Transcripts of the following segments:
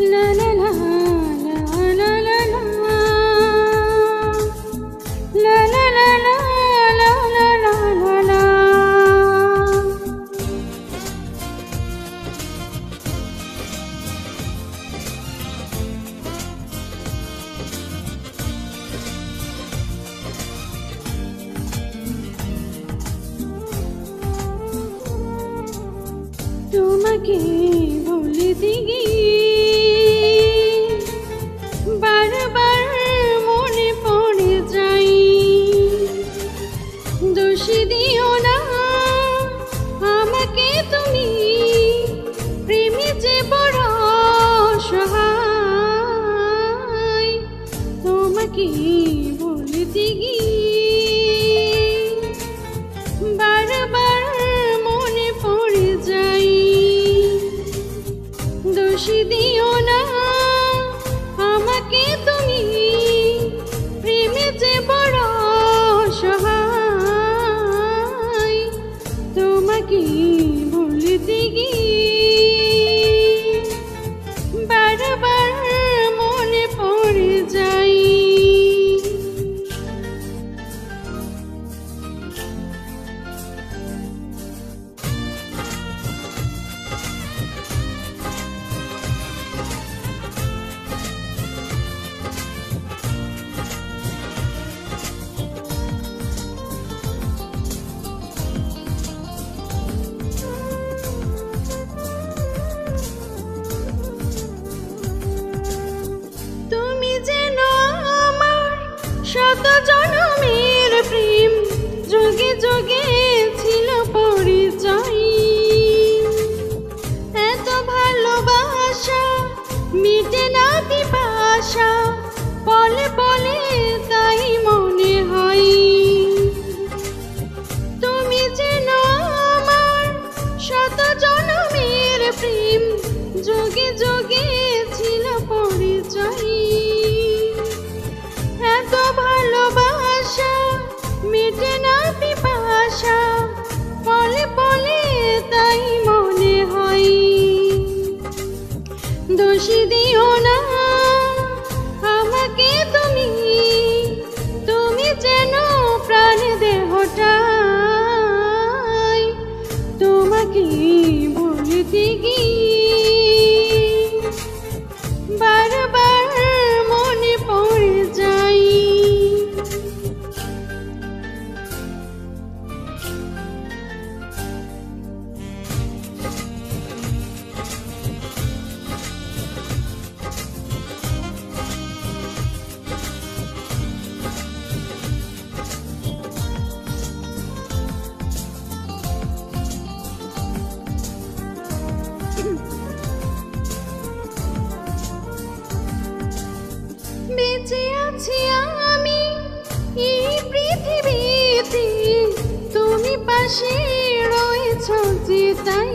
লা লা লা লা লা লা লা লা লা লা লা লা লা লা। তোমাকে বলতে গিয়ে বারবার মনে পড়ে যাই, দোষী দিও না আমাকে তুমি, প্রেমে যে বড় অসহায়। তোমাকে বলতে গিয়ে বারবার মনে পড়ে যাই, দোষী দিও না আমাকে তুমি, প্রেমে যে বড় অসহায়। তোমাকে বলতে গিয়ে বারবার মনে পড়ে যাই। শত জনমের প্রেম, যুগে যুগে ছিল পরিচয়। এত ভালোবাসা মিটে না পিপাসা, পলে পলে তাই মনে হয়। তুমি যেন আমার শত জনমের প্রেম, যুগে যুগে ছিল পরিচয়। এত ভালোবাসা মিটে না পিপাসা, পলে পলে তাই মনে হয়। দোষী দিও না আমাকে তুমি, তুমি যেন প্রাণ দেহটাই। তোমাকে বলতে গিয়ে বারবার মনে পড়ে যাই। বেঁচে আছি আমি এই পৃথিবীতে, তুমি পাশে রয়েছ যে তাই।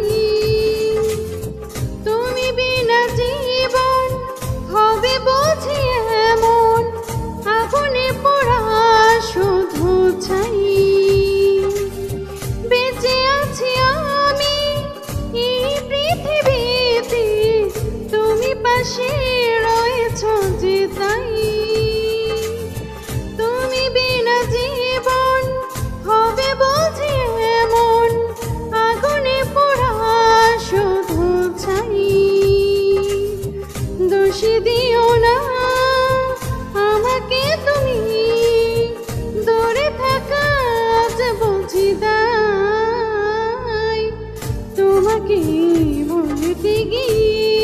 তুমি বিনা জীবন হবে বুঝি এমন, আগুনে পোড়া শুধু ছাই। বেঁচে আছি আমি এই পৃথিবীতে, তুমি পাশে রয়েছ যে তাই। তুমি বিনা জীবন হবে বুঝি এমন, আগুনে পোড়া শুধু ছাই। দোষী দিও না আমাকে তুমি, দূরে থাকা আজ বুঝি দায়। তোমাকে বলতে গিয়ে